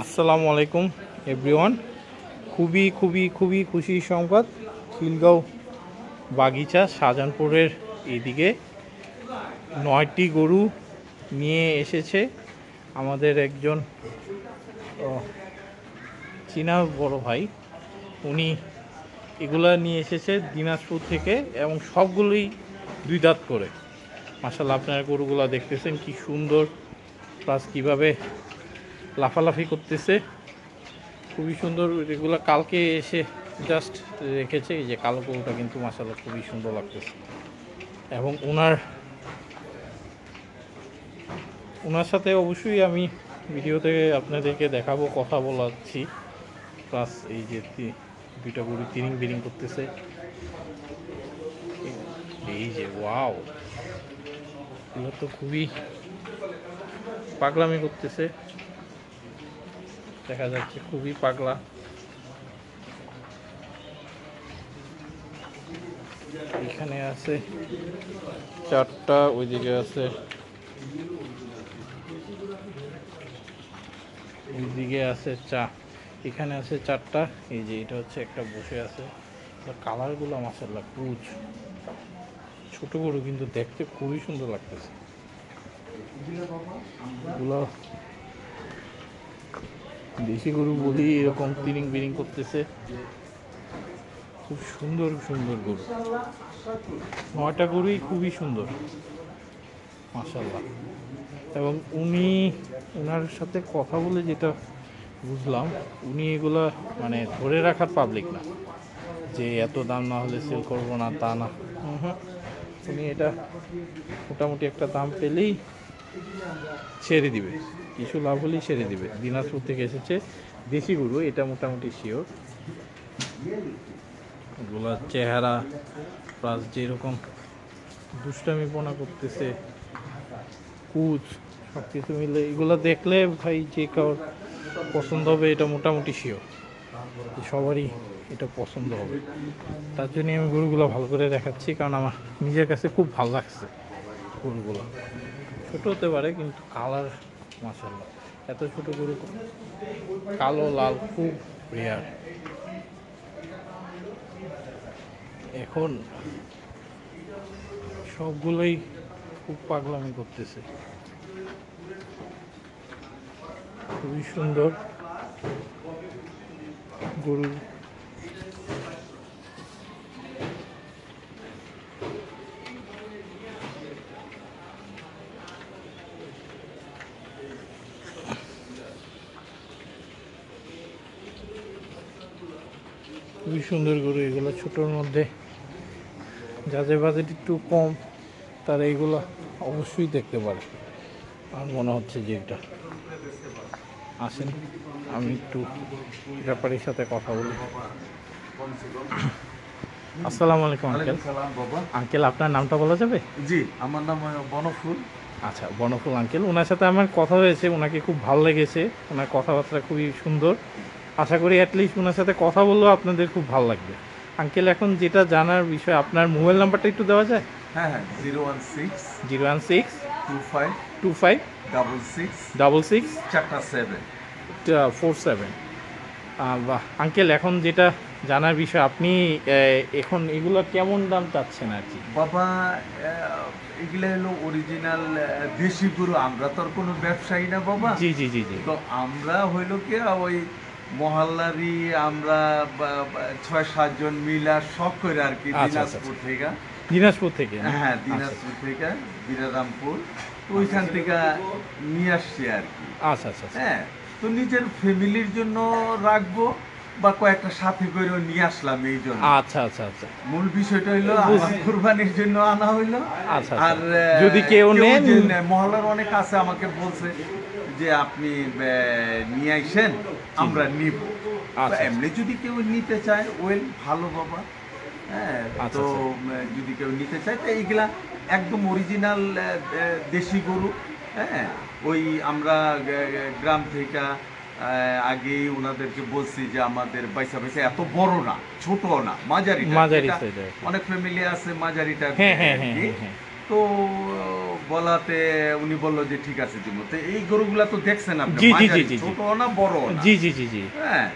আসসালামু আলাইকুম এভরিওয়ান। খুবই খুবই খুবই খুশির সংবাদ, খিলগাঁও বাগিচা শাহজাহানপুরের এইদিকে 9টি গরু নিয়ে এসেছে আমাদের একজন চীনা বড় ভাই। উনি এগুলা নিয়ে এসেছে দিনাজপুর থেকে এবং সবগুলোই 2 দাঁত করে। মাশাআল্লাহ, আপনারা গরুগুলা দেখতেছেন কি সুন্দর, প্লাস কীভাবে লাফালাফি করতেছে, খুবই সুন্দর। এগুলো কালকে এসে জাস্ট রেখেছে। এই যে কালো গরুটা কিন্তু মাশাআল্লাহ খুবই সুন্দর লাগতেছে এবং ওনার সাথে অবশ্যই আমি ভিডিওতে আপনাদেরকে দেখাবো, কথা বলাচ্ছি। প্লাস এই যে 2টা গরু তিরিং বিরিং করতেছে, এই যে ওয়াও, এগুলো তো খুবই পাগলামি করতেছে, দেখা যাচ্ছে খুবই পাগলা। এখানে আছে 4টা, ওইদিকে আছে, ওইদিকে আছে এখানে আছে 4টা। এই যে এটা হচ্ছে একটা বসে আছে। কালারগুলো মাশাআল্লাহ কুচ ছোট গরু, কিন্তু দেখতে খুবই সুন্দর লাগতেছে। এগুলো দেশি গরু বলি এরকম তিরিং বিরিং করতেছে, খুব সুন্দর সুন্দর গরু। 9টা গরুই খুবই সুন্দর মাশাআল্লাহ। এবং ওনার সাথে কথা বলে যেটা বুঝলাম, উনি এগুলা মানে ধরে রাখার পাবলিক না, যে এত দাম না হলে সেল করবো না, তা না। উনি এটা মোটামুটি একটা দাম পেলেই ছেড়ে দিবে, কিছু লাভ হলেই ছেড়ে দিবে। দিনাজপুর থেকে এসেছে, দেশি গরু, এটা মোটামুটি শিওর। এগুলার চেহারা প্লাস যেরকম দুষ্টামিপনা করতেছে, কুচ, সব কিছু মিলে এগুলো দেখলে ভাই যে কারোর পছন্দ হবে এটা মোটামুটি শিওর, সবারই এটা পছন্দ হবে। তার জন্যই আমি গরুগুলো ভালো করে দেখাচ্ছি, কারণ আমার নিজের কাছে খুব ভালো লাগছে গরুগুলো। ছোট হতে পারে কিন্তু কালার মাশাআল্লাহ, এত ছোট গরু কালো লাল খুব রেয়ার। এখন সবগুলোই খুব পাগলামি করতেছে, খুবই সুন্দর গরু। খুবই সুন্দর গরু এগুলো, ছোটোর মধ্যে। যাদের বাজেট একটু কম তারা এইগুলো অবশ্যই দেখতে পারে। আমার মনে হচ্ছে যে এটা আসেন, আমি একটু ব্যাপারীর সাথে কথা বলি। আসসালামু আলাইকুম আঙ্কেল। আঙ্কেল, আপনার নামটা বলা যাবে? জি, আমার নাম বনফুল। আচ্ছা, বনফুল আঙ্কেল। ওনার সাথে আমার কথা হয়েছে, ওনাকে খুব ভালো লেগেছে, ওনার কথাবার্তা খুবই সুন্দর। আশা করি অ্যাটলিস্ট ওনার সাথে কথা বললেও আপনাদের খুব ভালো লাগবে। আঙ্কেল, এখন যেটা জানার বিষয়, আপনার মোবাইল নাম্বারটা একটু দেওয়া যায়? হ্যাঁ হ্যাঁ, 016 016 25 25 66 66 47। 47। বাহ আঙ্কেল, এখন যেটা জানার বিষয়, আপনি এখন এগুলো কেমন দাম চাচ্ছেন আর কি? বাবা, এগুলা হলো অরিজিনাল দেশি গরু। আমরা তো আর কোনো ব্যবসায়ী না বাবা। জি জি জি জি। তো আমরা হইলো কি ওই মহল্লারই আমরা 6-7 জন মিলা শখ করে আর কি, আচ্ছা, আচ্ছা, দিনাজপুর থেকে। দিনাজপুর থেকে না? হ্যাঁ, আচ্ছা দিনাজপুর থেকে বিরারামপুর, তো ওইখান থেকে নিয়ে আসছি আর কি। আচ্ছা আচ্ছা আচ্ছা। হ্যাঁ, তো নিজের ফ্যামিলির জন্য রাখবো বা কয়েকটা সাথে করে নিয়ে আসলাম এই জন্য। আচ্ছা আচ্ছা আচ্ছা। মূল বিষয়টা হইলো আমার কুরবানির জন্য আনা হইলো। আচ্ছা, আর যদি কেউ নেন, মহল্লার অনেক আছে আমাকে বলছে যে আপনি নিয়ে আইসেন, আমরা নিব। আচ্ছা, এমনি যদি কেউ নিতে চায় ওয়েল, ভালো বাবা। হ্যাঁ, আচ্ছা, তো আচ্ছা। যদি কেউ নিতে চায় তো এইগুলা একদম অরিজিনাল দেশি গরু। হ্যাঁ, ওই আমরা গ্রাম থেকে আগেই ওনাদেরকে বলছি যে আমাদের বাইসা বাইসা এত বড় না, ছোট না, মাঝারি। মাঝারি সাইজের। অনেক ফ্যামিলি আছে মাঝারিটা। হ্যাঁ হ্যাঁ হ্যাঁ হ্যাঁ। তো বলাতে উনি বললো যে ঠিক আছে দিব। তো এই গরুগুলা তো দেখছেন আপনি, জি, জি, জি, মাঝারি, জি, জি। ছোট না বড় না। জি জি জি জি হ্যাঁ,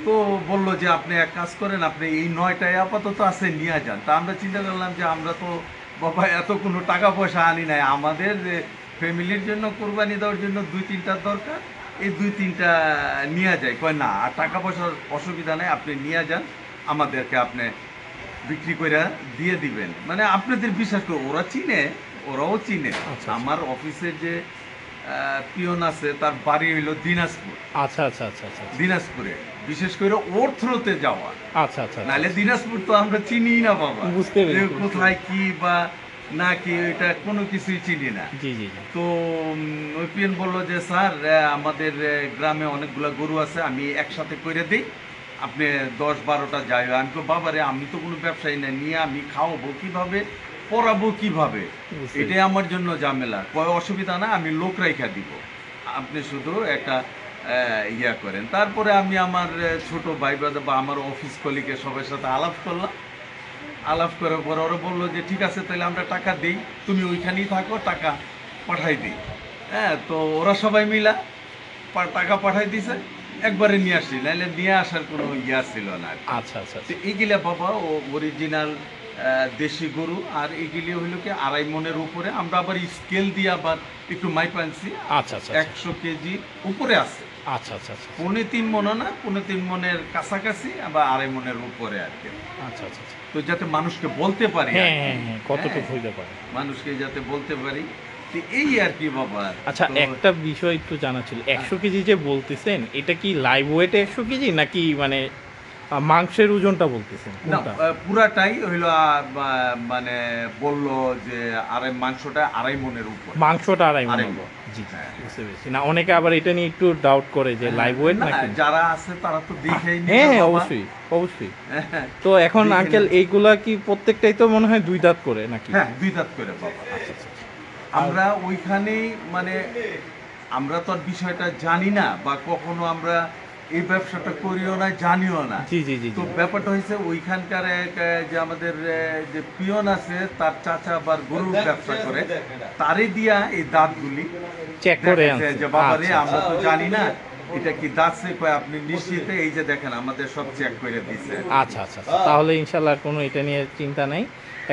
তো বললো যে আপনি এক কাজ করেন, আপনি এই 9টায় আপাতত আছে নিয়ে যান। তা আমরা চিন্তা করলাম যে আমরা তো বাবা এত কোনো টাকা পয়সা আনি নাই, আমাদের ফ্যামিলির জন্য কোরবানি দেওয়ার জন্য 2-3টার দরকার, এই 2-3টা নিয়ে যায়। কয় না, আর টাকা পয়সার অসুবিধা নেই, আপনি নিয়ে যান, আমাদেরকে আপনি বিক্রি করে দিয়ে দিবেন। মানে আপনাদের বিশ্বাস করে ওরা চিনে, ওরাও চিনে। আচ্ছা। আমার অফিসের যে পিয়ন আছে তার বাড়ি হইলো দিনাজপুর। আচ্ছা আচ্ছা আচ্ছা আচ্ছা দিনাজপুরে বিশেষ করে ওর থ্রুতে যাওয়া, আচ্ছা আচ্ছা নাহলে দিনাজপুর তো আমরা চিনি না বাবা, বুঝতে পেরেছি, যে বুঝতে কোথায় কি বা না কি, এটা কোনো কিছুই চিনি না। জি জি জি তো ওই পিয়ন বললো যে স্যার আমাদের গ্রামে অনেকগুলা গরু আছে, আমি একসাথে করে দিই, আপনি 10-12টা যাই। আমি তো বাবারে, আমি তো কোনো ব্যবসায়ী না, নিয়ে আমি খাওয়াবো কিভাবে, পড়াবো কিভাবে, বুঝতে এটাই আমার জন্য ঝামেলা। কয় অসুবিধা না, আমি লোক রাইখা দিব, আপনি শুধু একটা ইয়া করেন। তারপরে আমি আমার ছোট ভাই ব্রাদার বা আমার অফিস কলিগের সবার সাথে আলাপ করলাম। আলাপ করার পর ওরা বললো যে ঠিক আছে, তাহলে আমরা টাকা দিই, তুমি ওইখানেই থাকো, টাকা পাঠাই দিই। হ্যাঁ, তো ওরা সবাই মিলা টাকা পাঠাই দিছে, একবারে নিয়ে আসি, নাহলে নিয়ে আসার কোনো ইয়া ছিল না আর কি। আচ্ছা আচ্ছা তো আচ্ছা এইগুলা বাবা ও অরিজিনাল দেশি গরু, আর এইগুলি হইলো কি 2.5 মনের উপরে। আমরা আবার স্কেল দিয়ে আবার একটু মাইপ আনছি, আচ্ছা আচ্ছা 100 কেজি উপরে আছে। আচ্ছা আচ্ছা আচ্ছা 3.5 মন না, 3.5 মনের কাছাকাছি, আবার 2.5 মনের উপরে আর কি। আচ্ছা আচ্ছা আচ্ছা তো যাতে মানুষকে বলতে পারি, হ্যাঁ আর কি। হ্যাঁ হ্যাঁ কতটুকু হ্যাঁ, হইতে পারে। মানুষকে যাতে বলতে পারি, তো এই আর কি বাবা। আচ্ছা তো একটা বিষয় একটু জানা ছিল, 100 কেজি যে বলতেছেন এটা কি লাইভ ওয়েটে 100 কেজি নাকি মানে মাংসের ওজনটা বলতেছেন না, কোনটা? পুরাটাই হইলো মানে বললো যে মাংসটা 2.5 মনের উপর। মাংসটা 2.5 মণ আড়াই হবে। মণ। জি জি হ্যাঁ। বুঝতে পেরেছি। না অনেকে আবার এটা নিয়ে একটু ডাউট করে যে লাইভ ওয়েট না, নাকি। যারা আছে তারা তো দেখেই নিবে হ্যাঁ হ্যাঁ বাবা। অবশ্যই অবশ্যই। হ্যাঁ, তো এখন দেখে আঙ্কেল নিবে। এইগুলা কি প্রত্যেকটাই তো মনে হয় 2 দাঁত করে নাকি? হ্যাঁ, 2 দাঁত করে বাবা। আচ্ছা আচ্ছা আচ্ছা। আমরা ওইখানেই মানে আমরা তো আর বিষয়টা জানি না, বা কখনো আমরা এই ব্যবসাটা করিও না, জানিও না। জি জি জি তো জি ব্যাপারটা হয়েছে ওইখানকার এক যে আমাদের যে পিয়ন আছে, তার চাচা আবার গরুর ব্যবসা করে, তারে দিয়া এই দাঁতগুলি চেক করে দেখাইছে আনছে। যে বাবারে, আচ্ছা, আমরা তো জানি না এটা কি দাঁত সে, কয় আপনি নিশ্চিতে, এই যে দেখেন আমাদের সব চেক করে দিছে। আচ্ছা আচ্ছা আচ্ছা। তাহলে ইনশাল্লাহ কোনো এটা নিয়ে চিন্তা নাই।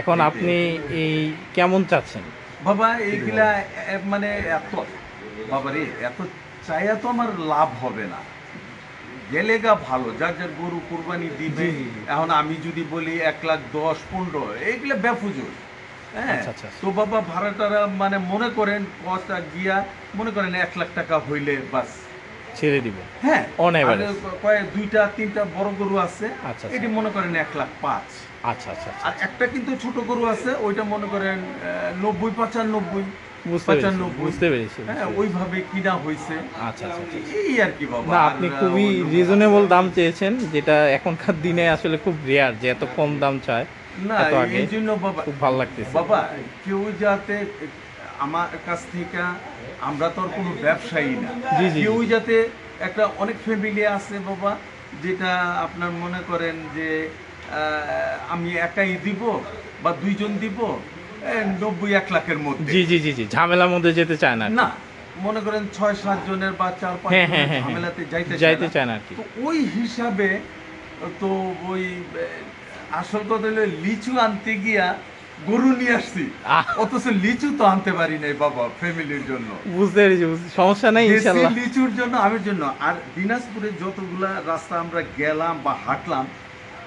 এখন আপনি এই কেমন চাচ্ছেন? বাবা এইগুলা মানে এত, বাবারে এত চাইয়া তো আমার লাভ হবে না, গেলেগা ভালো, যার যার গরু কুরবানি দিবে। জি, জি, জি। এখন আমি যদি বলি 1,10,15 এইগুলা বেফুজুল। হ্যাঁ, আচ্ছা, আচ্ছা। তো বাবা ভাড়াটারা মানে মনে করেন কটা গিয়া মনে করেন 1,00,000 টাকা হইলে বাস। ছেড়ে দিব। হ্যাঁ, On average। কয়েক 2-3টা বড় গরু আছে, আচ্ছা, আচ্ছা। এটি মনে করেন 1,05,000। আচ্ছা আচ্ছা আচ্ছা। আর একটা কিন্তু ছোট গরু আছে, ওইটা মনে করেন 90-95, বুঝতে পেরেছি 95। বুঝতে পেরেছি। হ্যাঁ, ওইভাবে কিনা হয়েছে। আচ্ছা আচ্ছা আচ্ছা। এই আর কি বাবা। না আর আপনি খুবই রিজনেবল দাম চেয়েছেন, যেটা এখনকার দিনে আসলে খুব রেয়ার যে এত কম দাম চায়। না, এত আগে এই জন্য বাবা, খুব ভালো লাগতেছে। বাবা কেউ যাতে আমার কাছ থেকে, আমরা তো আর কোনো ব্যবসায়ী না, জি, জি, কেউ জি। যাতে একটা অনেক ফ্যামিলি আছে বাবা, যেটা আপনার মনে করেন যে আমি একাই দিব বা 2জন দিব, 90-1 লাখের মধ্যে। জি জি জি জি ঝামেলার মধ্যে যেতে চায় না। না, মনে করেন 6-7 জনের বা 4-5 হ্যাঁ, হ্যাঁ, জনের হ্যাঁ, ঝামেলাতে যাইতে চায় না আর কি। তো ওই হিসাবে তো ওই আসল কথা হলো লিচু আনতে গিয়া গরু নিয়ে আসছি, আহ! অথচ লিচু তো আনতে পারি নাই বাবা ফ্যামিলির জন্য। বুঝতে পেরেছি সমস্যা নাই দেশি ইনশাল্লাহ। লিচুর জন্য, আমের জন্য। আর দিনাজপুরে যতগুলা রাস্তা আমরা গেলাম বা হাঁটলাম,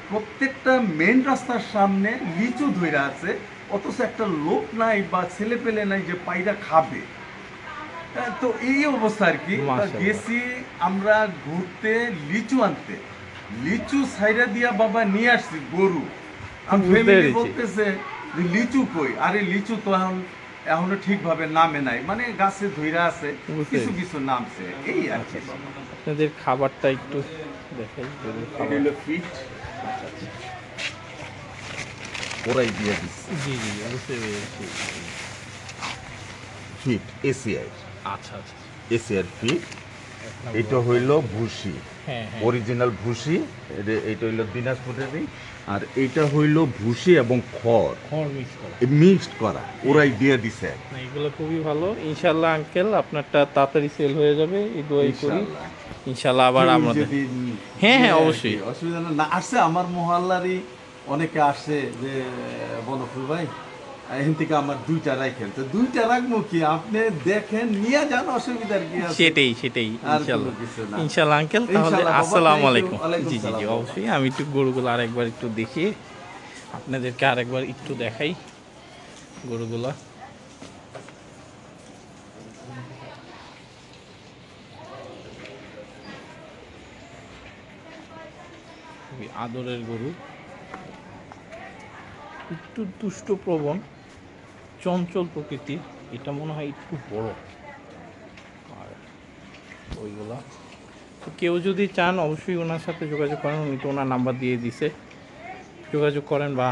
প্রত্যেকটা মেন রাস্তার সামনে লিচু ধইরা আছে, অথচ একটা লোক নাই বা ছেলে পেলে নাই যে পায়রা খাবে। তো এই অবস্থা আর কি। তা মাশাআল্লাহ। গেছি আমরা ঘুরতে লিচু আনতে, লিচু সাইডা দিয়া বাবা নিয়ে আসছি গরু। আর বুঝতে ফ্যামিলি পেরেছি। বলতেছে যে লিচু কই, আরে লিচু তো এখনো ঠিকভাবে নামে নাই, মানে গাছে ধইরা আছে, বুঝতে কিছু পেরেছি। কিছু নামছে, এই আর কি বাবা। আপনাদের খাবারটা একটু দেখাই গরুর এটা খাবার। হলো ফিট, ওরাই দিয়ে দিচ্ছে জি জি জি, বুঝতে পেরেছি। ফিট এসিআই, আচ্ছা আচ্ছা এসিআর ফিট। এটা হইল ভুসি, হ্যাঁ হ্যাঁ অরিজিনাল ভুসি। এইটা হইল দিনাজপুরেরই। আর এটা হইল ভুসি এবং খড় খড় মিক্স করা। মিক্সড করা, ওরাই দিয়ে দিছে। না এগুলো খুবই ভালো। ইনশাল্লাহ আঙ্কেল আপনারটা তাড়াতাড়ি সেল হয়ে যাবে এই দোয়াই করি। ইনশাআল্লাহ। ইনশাল্লাহ আবার আমাদের যদি হ্যাঁ, হ্যাঁ, নেয় আর কি, অবশ্যই। অসুবিধা না। না আসছে আমার মহল্লারই অনেকে আসছে যে বনফুল ভাই এখান থেকে আমার 2টা রাখেন, তো 2টা রাখবো কি, আপনি দেখেন নিয়ে যান, অসুবিধার কি আছে? সেটাই সেটাই আর ইনশাল্লাহ। কোনো কিছু না। ইনশাল্লাহ আঙ্কেল, তাহলে ইনশাআল্লাহ বাবা, আসসালামু thank you. আলাইকুম। ওয়ালাইকুম জি জি জি সালাম। অবশ্যই। আমি একটু গরুগুলো আরেকবার একটু দেখিয়ে আপনাদেরকে আরেকবার একটু দেখাই গরুগুলা। খুবই আদরের গরু, একটু দুষ্ট প্রবণ, চঞ্চল প্রকৃতির। এটা মনে হয় একটু বড়। আর ওইগুলা তো কেউ যদি চান অবশ্যই ওনার সাথে যোগাযোগ করেন, উনি তো ওনার নাম্বার দিয়ে দিছে, যোগাযোগ করেন বা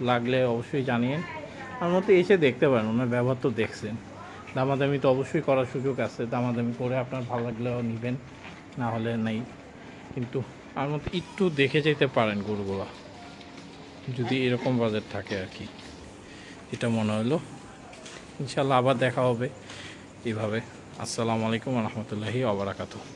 লাগলে অবশ্যই জানিয়েন। আমার মতো এসে দেখতে পারেন, ওনার ব্যবহার তো দেখছেন। দামাদামি তো অবশ্যই করার সুযোগ আছে, দামাদামি করে আপনার ভালো লাগলেও নেবেন, না হলে নেই। কিন্তু আমার মতো একটু দেখে যেতে পারেন গরুগুলো, যদি এরকম বাজেট থাকে আর কি। এটা মনে হলো। ইনশাল্লাহ আবার দেখা হবে এইভাবে। আসসালামু আলাইকুম রহমতুল্লাহি ওয়া বারাকাতুহু।